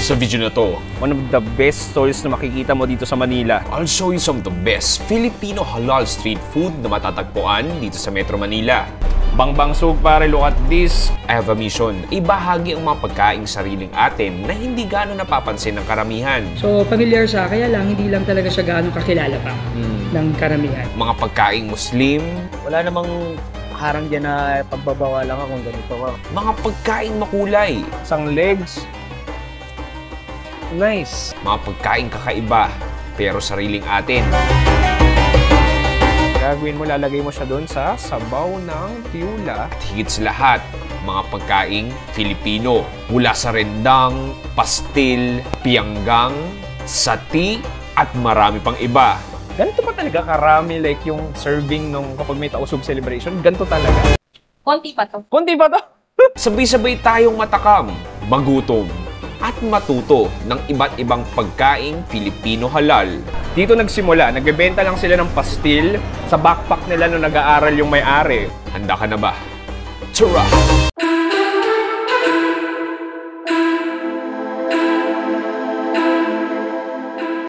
Sa video na to, one of the best stalls na makikita mo dito sa Manila. I'll show you some of the best Filipino halal street food na matatagpuan dito sa Metro Manila. Bangbangsug pare, look at this. I have a mission. Ibahagi ang mga pagkaing sariling atin na hindi gano'n napapansin ng karamihan. So, familiar siya, kaya lang hindi lang talaga siya gano'ng kakilala pa ng karamihan. Mga pagkaing Muslim. Wala namang harang dyan na pagbabawalan ka kung ganito ka. Mga pagkaing makulay. Isang legs. Nice. Mga pagkaing kakaiba, pero sariling atin. Gagawin mo, lalagay mo siya doon sa sabaw ng tiyula. At higit sa lahat, mga pagkaing Filipino. Mula sa rendang, pastil, pianggang, sati, at marami pang iba. Ganito pa talaga karami, like yung serving nung kapag may tausog celebration, ganito talaga. Konti pa to. Konti ba to? Sabay-sabay tayong matakam, magutom, at matuto ng iba't ibang pagkaing Filipino halal. Dito nagsimula, nagbebenta lang sila ng pastil sa backpack nila nung nag-aaral yung may-ari. Handa ka na ba? Tara!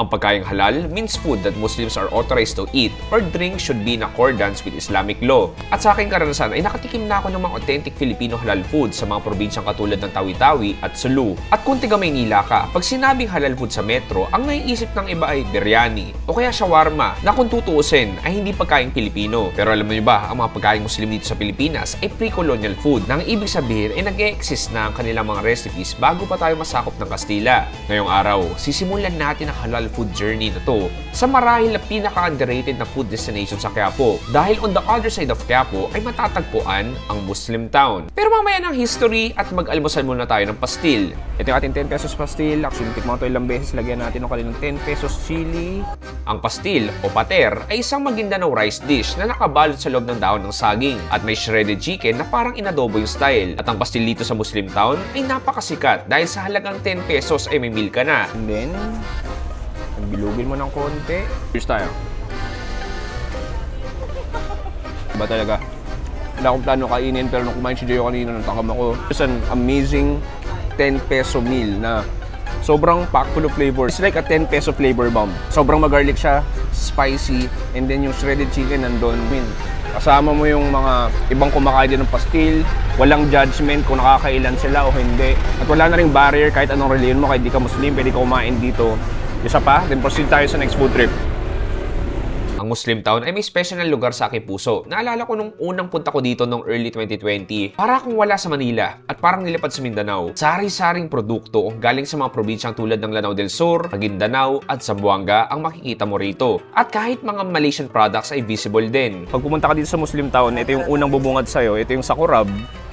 Ang pagkaing halal means food that Muslims are authorized to eat or drink should be in accordance with Islamic law. At sa aking karanasan ay nakatikim na ako ng mga authentic Filipino halal food sa mga probinsyang katulad ng Tawi-Tawi at Sulu. At kung tiga Maynila ka, pag sinabing halal food sa metro, ang naiisip ng iba ay biryani o kaya shawarma na kung tutuusin ay hindi pagkaing Pilipino. Pero alam niyo ba, ang mga pagkaing Muslim dito sa Pilipinas ay pre-colonial food na ang ibig sabihin ay nag-e-exist na ang kanilang mga recipes bago pa tayo masakop ng Kastila. Ngayong araw, sisimulan natin ang halal food journey na to sa marahil na pinaka-underrated na food destination sa Quiapo dahil on the other side of Quiapo ay matatagpuan ang Muslim town. Pero mamaya ng history at mag-almusal muna tayo ng pastil. Ito yung ating 10 pesos pastil. Actually, tikman ko ilang beses. Lagyan natin ng kanilang 10 pesos chili. Ang pastil o pater ay isang Maguindanao rice dish na nakabalot sa loob ng dahon ng saging at may shredded chicken na parang inadobo yung style. At ang pastil dito sa Muslim town ay napakasikat dahil sa halagang 10 pesos ay may meal ka na. And then, bilugin mo ng konti. Cheers tayo. Iba talaga. Wala akong plano kainin pero nung kumain si Joyo kanina, natakam ako. It's an amazing 10 peso meal na sobrang packed full of flavor. It's like a 10 peso flavor bomb. Sobrang mag-garlic siya, spicy, and then yung shredded chicken nandun. Kasama mo yung mga ibang kumakain din ng pastil, walang judgment kung nakakailan sila o hindi. At wala na ring barrier kahit anong religion mo, kahit di ka Muslim, pwede ka kumain dito. Isa pa, then proceed tayo sa next food trip. Ang Muslim town ay may special na lugar sa aking puso. Naalala ko nung unang punta ko dito noong early 2020. Para akong wala sa Manila at parang nilipad sa Mindanao. Sari-saring produkto galing sa mga probinsyang tulad ng Lanao del Sur, Maguindanao at Zamboanga ang makikita mo rito. At kahit mga Malaysian products ay visible din. Pag pumunta ka dito sa Muslim town, ito yung unang bubungad sa'yo. Ito yung sakurab.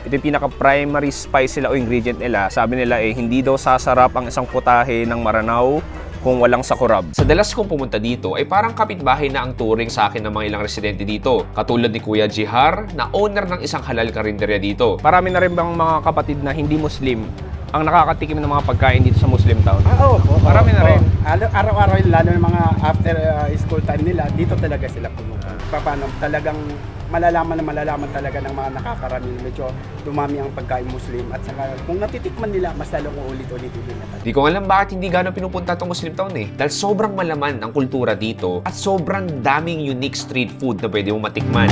Ito yung pinaka-primary spice nila o ingredient nila. Sabi nila hindi daw sasarap ang isang putahe ng Maranao kung walang sakurab. Sa dalas kong pumunta dito ay parang kapitbahay na ang touring sa akin ng mga ilang residente dito. Katulad ni Kuya Jihar na owner ng isang halal karinderya dito. Marami na rin bang mga kapatid na hindi Muslim ang nakakatikim ng mga pagkain dito sa Muslim town? Oo. Marami na rin. Araw-araw lalo ng mga after school time nila, dito talaga sila pumunta. Paano talagang malalaman talaga ng mga nakakarami. Medyo dumami ang pagkain Muslim at saka kung natitikman nila, mas lalong ulit-ulit nila. Di ko alam bakit hindi gano'n pinupunta itong Muslim town dahil sobrang malaman ang kultura dito at sobrang daming unique street food na pwede mong matikman.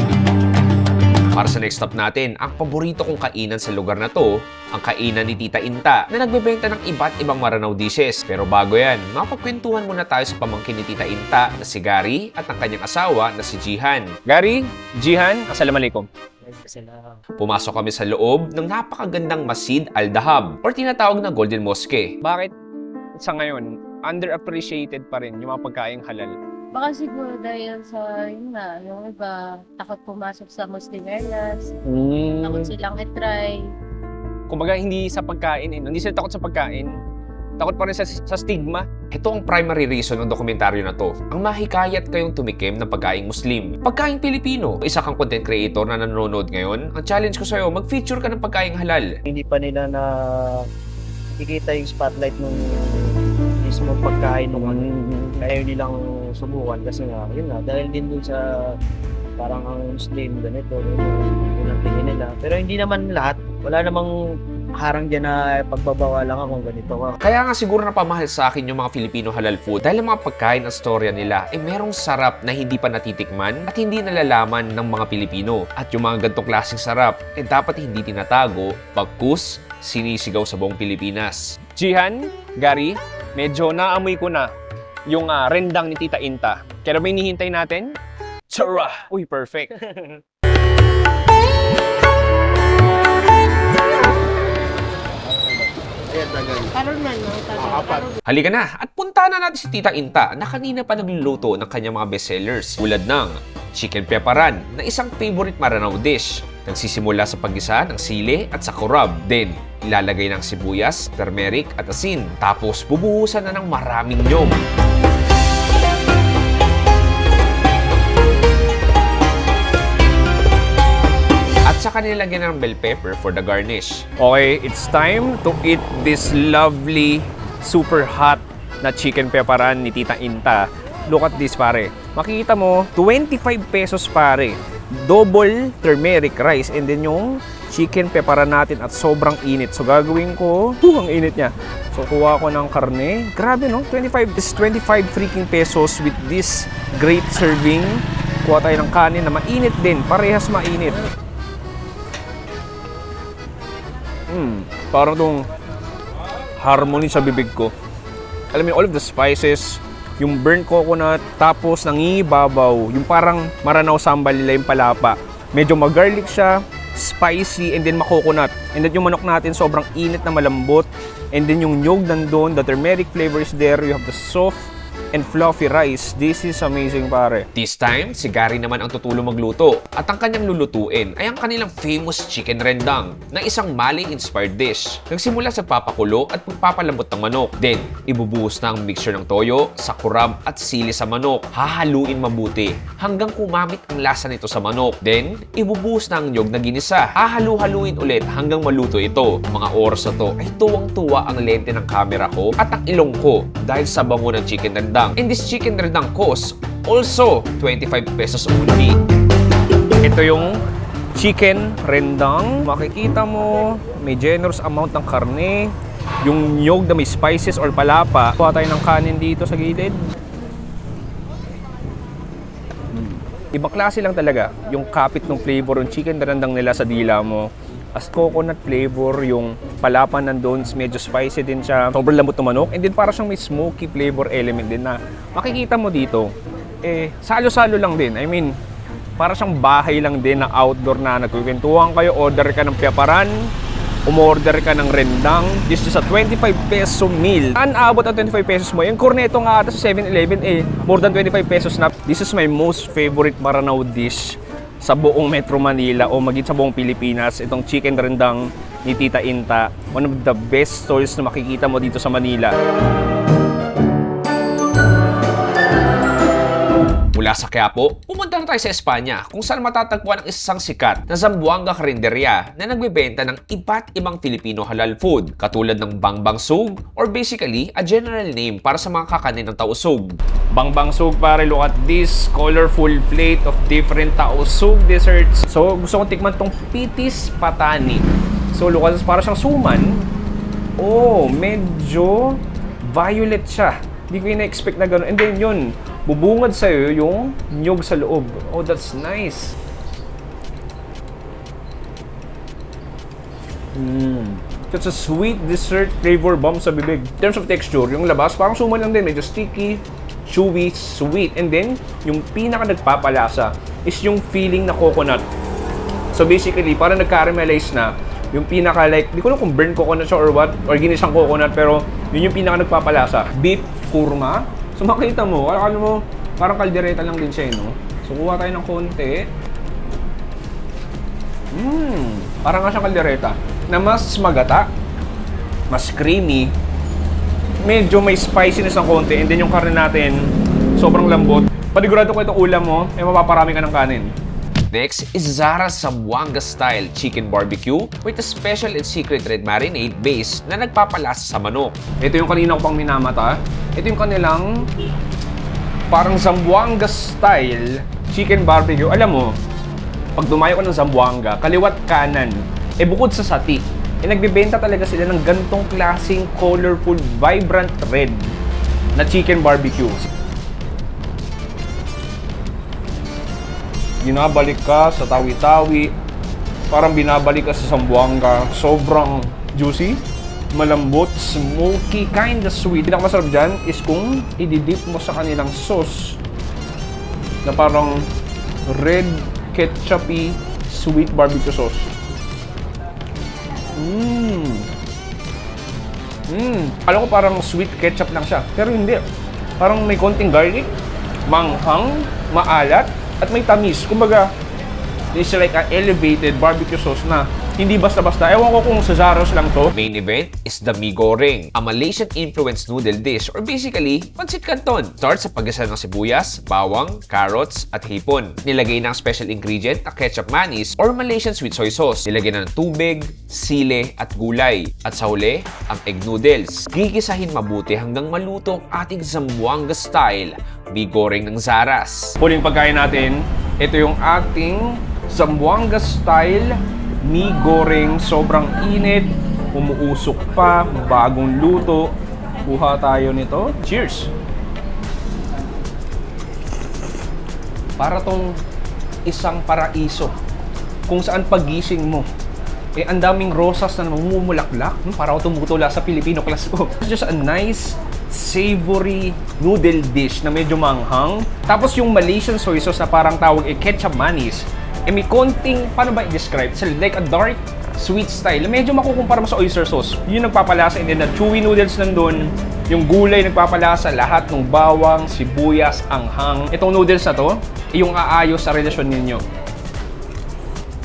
Para sa next stop natin, ang paborito kong kainan sa lugar na to, ang kainan ni Tita Inta na nagbebenta ng iba't ibang Maranao dishes. Pero bago yan, mapagkwentuhan muna tayo sa pamangkin ni Tita Inta na si Gary at ang kanyang asawa na si Jihan. Gary, Jihan, assalamualaikum. Pumasok kami sa loob ng napakagandang Masjid Al-Dahab or tinatawag na Golden Mosque. Bakit sa ngayon, underappreciated pa rin yung mga pagkaing halal? Baka siguro dahil sa, yun nga, yung iba, takot pumasok sa Muslim areas, takot silang i-try. Kumbaga, hindi sa pagkain, hindi sila takot sa pagkain. Takot pa rin sa stigma. Ito ang primary reason ng dokumentaryo na to. Ang mahikayat kayong tumikim ng pagkaing Muslim. Pagkaing Pilipino. Isa kang content creator na nanonood ngayon. Ang challenge ko sa'yo, mag-feature ka ng pagkaing halal. Hindi pa nila na ikita yung spotlight ng mismo pagkain nung kaya nilang subukan kasi nga, yun nga, dahil din dun sa parang ang Muslim ganito, yun ang tingin nila. Pero hindi naman lahat, wala namang harang dyan na pagbabawalan ka kung ganito ka. Kaya nga siguro napamahal sa akin yung mga Filipino halal food dahil ang mga pagkain at storya nila ay merong sarap na hindi pa natitikman at hindi nalalaman ng mga Pilipino. At yung mga ganitong klaseng sarap ay dapat hindi tinatago, pagkus, sinisigaw sa buong Pilipinas. Jihan, Gary, medyo naamoy ko na yung rendang ni Tita Inta. Kaya ba hinihintay natin? Tara! Uy, perfect. Halika na at punta na natin si Tita Inta na kanina pa nagluluto ng kanyang mga bestsellers tulad ng chicken peparan na isang favorite Maranao dish. Nagsisimula sa paggisa ng sili at sakurab. Then, ilalagay ng sibuyas, turmeric at asin. Tapos, bubuhusan na ng maraming niyog. At saka nilagyan ng bell pepper for the garnish. Okay, it's time to eat this lovely, super hot na chicken peparan ni Tita Inta. Look at this, pare. Makikita mo, 25 pesos, pare. Double turmeric rice and then yung chicken peparan natin at sobrang init. So gagawin ko, ang init niya. So kuha ko ng karne. Grabe no, 25 freaking pesos with this great serving. Kuha tayo ng kanin na mainit din, parehas mainit. Parang tong harmony sa bibig ko. Alam mo, all of the spices, yung burnt coconut, tapos nangibabaw, yung parang Maranao sambal nila yung palapa. Medyo mag-garlic siya, spicy, and then ma-coconut. And then yung manok natin sobrang init na malambot. And then yung nyog nandun, the turmeric flavor is there. You have the soft and fluffy rice. This is amazing, pare. This time, si Gary naman ang tutulong magluto. At ang kanyang lulutuin ay ang kanilang famous chicken rendang na isang Mali-inspired dish. Nagsimula sa papakulo at pagpapalambot ng manok. Then, ibubuhos na ang mixture ng toyo, sakurab at sili sa manok. Hahaluin mabuti hanggang kumamit ang lasa nito sa manok. Then, ibubuhos na ang nyog na ginisa. Hahalu-haluin ulit hanggang maluto ito. Mga oras na to ay tuwang-tuwa ang lente ng camera ko at ang ilong ko dahil sa bango ng chicken rendang. And this chicken rendang costs also 25 pesos only. Ito yung chicken rendang. Makikita mo, may generous amount ng karne. Yung nyog na may spices or palapa. Kuha tayo ng kanin dito sa gilid. Ibang klase lang talaga yung kapit ng flavor ng chicken rendang nila sa dila mo. As coconut flavor, yung palapa nandun, medyo spicy din siya. Sobrang lambot ng manok. And then para siyang may smoky flavor element din na makikita mo dito. Salo-salo lang din. I mean, para siyang bahay lang din na outdoor na nagkukwentuhan kayo. Order ka ng peparan, umorder ka ng rendang. This is a 25 peso meal. Saan aabot ang 25 pesos mo? Yung corneto nga ata sa 7-Eleven, more than 25 pesos na. This is my most favorite Maranao dish sa buong Metro Manila o maging sa buong Pilipinas. Itong chicken rendang ni Tita Inta. One of the best stalls na makikita mo dito sa Manila. Mula sa Quiapo, pumunta na tayo sa Espanya kung saan matatagpuan ang isang sikat na Zamboanga Carinderia na nagbebenta ng iba't ibang Filipino halal food katulad ng Bangbang Sug or basically a general name para sa mga kakanin ng tausug. Bangbang Sug, pare, look at this colorful plate of different tausug desserts. So gusto kong tikman tong Pitis Patani. So look at this, para siyang suman. Oh, medyo violet siya. Hindi ko ina-expect na gano'n. And then yun, bubungad sa'yo yung nyog sa loob. Oh, that's nice. It's a sweet dessert flavor bomb sa bibig. In terms of texture, yung labas parang suman lang din. Medyo sticky, chewy, sweet. And then, yung pinaka nagpapalasa is yung feeling na coconut. So basically, parang nag-caramelize na. Yung pinaka like, di ko alam kung burnt coconut siya or what, or ginisang coconut, pero yun yung pinaka nagpapalasa. Beef kurma. So makita mo, akala mo, parang kaldereta lang din siya, no? So kuha tayo ng konti. Parang nga siyang kaldereta. Na mas magata, mas creamy, medyo may spiciness ng konti, and then yung karne natin, sobrang lambot. Panigurado ko itong ulam mo, mapaparami ka ng kanin. Next is Zara's Zamboanga style chicken barbecue with a special and secret red marinade base na nagpapalasa sa manok. Ito yung kanina ko pang minamata. Ito yung kanilang parang Zamboanga style chicken barbecue. Alam mo, pag dumayo ko ng Zamboanga, kaliwat kanan, bukod sa sati, nagbibenta talaga sila ng gantong klaseng colorful, vibrant red na chicken barbecue. Binabalik ka sa Tawi-Tawi, parang binabalik ka sa Zamboanga. Sobrang juicy, malambot, smoky, kinda sweet. Pinakamasarap dyan is kung ididip mo sa kanilang sauce na parang red ketchupy sweet barbecue sauce. Alam ko parang sweet ketchup lang siya, pero hindi. Parang may konting garlic, manghang, maalat, at may tamis. Kumbaga, it's like an elevated barbecue sauce na hindi basta-basta. Ewan ko kung sa Zaros lang to. Main event is the Mee Goreng, a Malaysian-influenced noodle dish or basically, pancit canton. Start sa paggisa ng sibuyas, bawang, carrots, at hipon. Nilagay ng special ingredient na ketchup mayonnaise or Malaysian sweet soy sauce. Nilagay ng tubig, sile, at gulay. At sa huli, ang egg noodles. Gigisahin mabuti hanggang maluto ang ating Zamboanga style Mee Goreng ng Zaras. Huling pagkain natin, ito yung ating Zamboanga style Mee Goreng. Sobrang init, umuusok pa, bagong luto. Kuha tayo nito. Cheers! Para tong isang paraiso kung saan pagising mo, ang daming rosas na namumulaklak. Para ako tumutula sa Filipino class ko. It's just a nice, savory noodle dish na medyo manghang. Tapos yung Malaysian soy sauce na parang tawag ketchup mayonnaise. May konting, paano ba i-describe? It's like a dark, sweet style. Medyo makukumpara mo sa oyster sauce. Yung nagpapalasa, and then the chewy noodles nandun. Yung gulay nagpapalasa, lahat ng bawang, sibuyas, anghang. Itong noodles na to, yung aayos sa relasyon ninyo.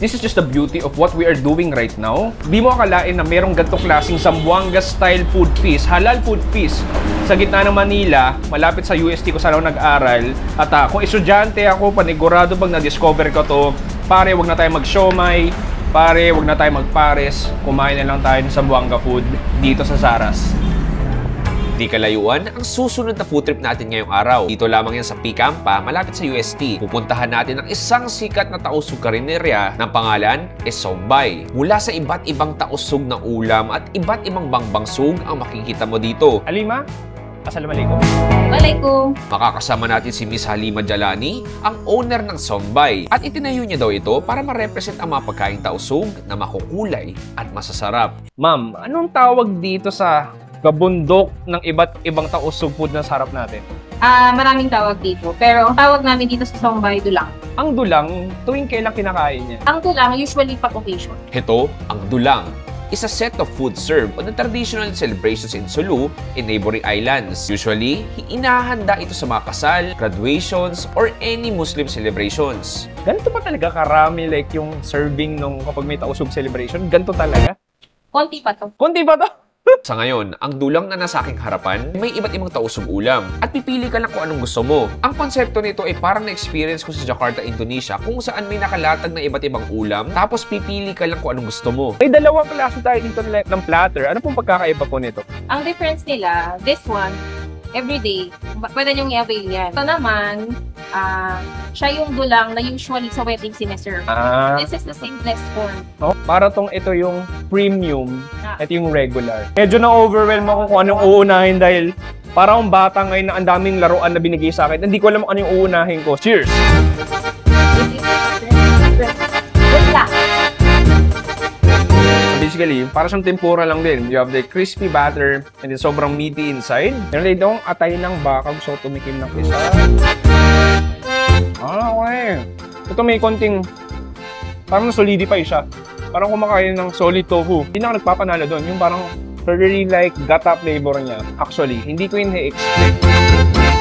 This is just the beauty of what we are doing right now. Di mo akalain na merong ganitong klaseng Zamboanga style food feast, halal food feast sa gitna ng Manila, malapit sa UST ko saan ako nag-aral. At kung estudyante ako, panigurado pag na-discover ko to, pare, wag na tayo mag-siomay, pare, wag na tayo mag-pares, kumain na lang tayo ng Zamboanga food dito sa Zaras. Di kalayuan ang susunod na food trip natin ngayong araw. Dito lamang yan sa Picampa, malapit sa UST. Pupuntahan natin ang isang sikat na tausug karinderya ng pangalan is Sombay. Mula sa iba't ibang tausug na ulam at iba't ibang bangbangsug ang makikita mo dito. Halima, assalamualaikum. Walaikum. Makakasama natin si Miss Halima Jalani, ang owner ng Sombay. At itinayo niya daw ito para ma-represent ang mga pagkaing tausug na makukulay at masasarap. Ma'am, anong tawag dito sa kabundok ng iba't ibang tausug food na sarap natin? Maraming tawag dito. Pero ang tawag namin dito sa Sombay, dulang. Ang dulang, tuwing kailan kinakain niya? Ang dulang, usually pag occasion. Ito, ang dulang, is a set of food served on the traditional celebrations in Sulu in neighboring islands. Usually, inahanda ito sa mga kasal, graduations, or any Muslim celebrations. Ganito pa talaga karami like yung serving nung kapag may tausug celebration? Ganito talaga? Konti pa to. Konti ba to? Sa ngayon, ang dulang na nasa aking harapan, may iba't ibang tausug ulam at pipili ka lang kung anong gusto mo. Ang konsepto nito ay parang na-experience ko sa Jakarta, Indonesia kung saan may nakalatag na iba't ibang ulam tapos pipili ka lang kung anong gusto mo. May dalawang klase tayo dito ng platter. Ano pong pagkakaiba po nito? Ang difference nila, this one, everyday, pwede niyong i-avail yan. Ito naman, siya yung dulang na usually sa wedding sineserve. This is the simplest form. No? Para tong ito yung premium, ito yung regular. Medyo na-overwhelm ako kung anong uunahin dahil parang bata ngayon na ang daming laruan na binigay sa akin. Hindi ko alam kung ano yung uunahin ko. Cheers! This is good luck. Basically, para siyang tempura lang din. You have the crispy batter and then sobrang meaty inside. Meron dito akong atay ng baka. Gusto ko tumikim ng isa. Okay. Ito may konting parang solidify siya. Parang kumakain ng solid tofu. Hindi na ako nagpapanalo doon. Yung parang really like gata flavor niya. Actually, hindi ko yun na-expect.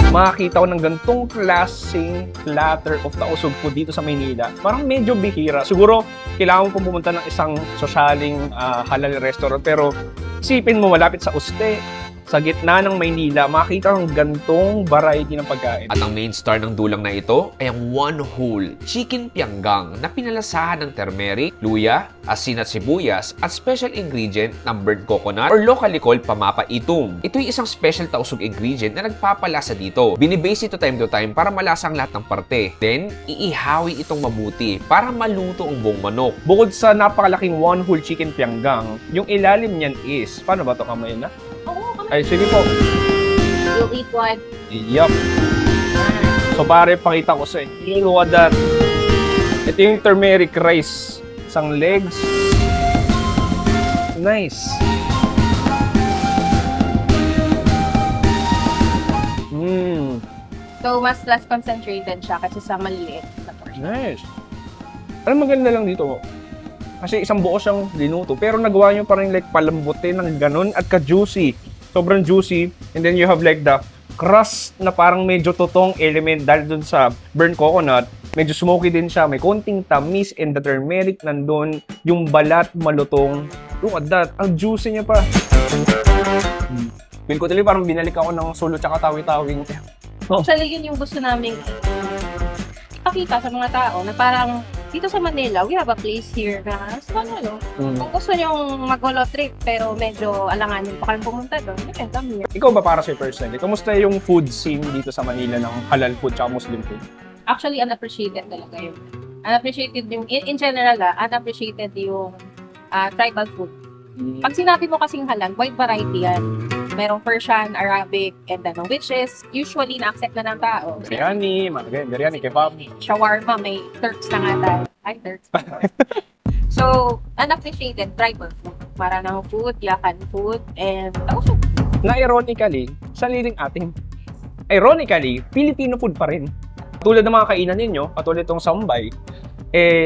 Makakita ko ng gantong klaseng platter of tausug food dito sa Maynila. Parang medyo bihira. Siguro, kailangan ko pumunta ng isang sosyaling halal restaurant. Pero isipin mo, malapit sa Uste, sa gitna ng Maynila, makita ang gantong variety ng pagkain. At ang main star ng dulang na ito ay ang one whole chicken pianggang na pinalasahan ng turmeric, luya, asin at sibuyas at special ingredient ng burnt coconut or locally called pamapaitum. Ito'y isang special tausog ingredient na nagpapalasa dito. Binibase ito time to time para malasa ang lahat ng parte. Then, iihawi itong mabuti para maluto ang buong manok. Bukod sa napakalaking one whole chicken pianggang, yung ilalim niyan is, paano ba ito kamay na? Ay, sige po. You'll eat one. Yup. So pare, pakita ko sa inyo. Look at that. Ito yung turmeric rice. Isang legs. Nice. So, mas less concentrated siya kasi sa maliliit na portion. Nice. Alam, maganda lang dito. Kasi isang buo siyang linuto. Pero nagawa nyo pa rin like palambutin ng ganun at ka-juicy. Sobrang juicy. And then you have like the crust na parang medyo totong element dahil dun sa burnt coconut. Medyo smoky din siya. May konting tamis and the turmeric nandun. Yung balat malutong. Look at that. Ang juicy niya pa. Feel ko tuloy parang binalik ako ng Solo tsaka Tawi-Tawing. Actually, yun yung gusto namin ipakita sa mga tao na parang dito sa Manila, we have a place here na kung gusto nyong mag-holo trip pero medyo alanganin pa kayong pumunta doon, come here. Ikaw ba para sa'yo personally? Kamusta yung food scene dito sa Manila ng halal food tsaka Muslim food? Actually, unappreciated talaga yun. Unappreciated yung, in general, unappreciated yung tribal food. Pag sinabi mo kasing halal, wide variety yan. Merong Persian, Arabic, and which is usually na-accept na ng tao. Biryani, biryani, kebab. Shawarma, may Turks na nga tayo. Ay, Turks. So, unappreciated tribal food. Maranang food, yakan food, and also Na ironically, sariling atin. Ironically, Filipino food pa rin. Tulad ng mga kainan ninyo, katulad itong Sambay,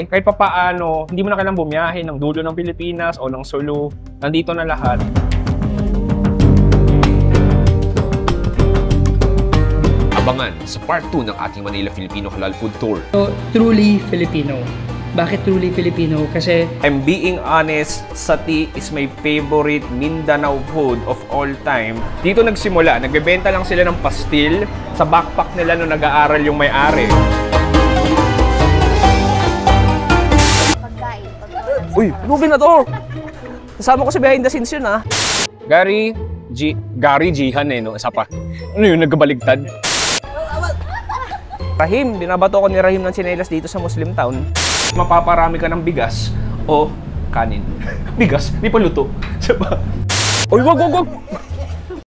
kahit papaano, hindi mo na kailangang bumiyahe ng dulo ng Pilipinas o ng Sulu. Nandito na lahat. Abangan sa part 2 ng ating Manila Filipino Halal Food Tour. So, truly Filipino. Bakit truly Filipino? Kasi I'm being honest, sati is my favorite Mindanao food of all time. Dito nagsimula, nagbebenta lang sila ng pastil sa backpack nila nung nag-aaral yung may-ari. Uy, movie na to! Kasama ko sa behind the scenes yun, ha? Gary Jihan no? Isa pa. Ano yun, nagkabaligtad? Rahim, binabato ko ni Rahim ng tsinelas dito sa Muslim Town. Mapaparami ka ng bigas o kanin. Bigas, di pa luto. Diba? Uy, wag!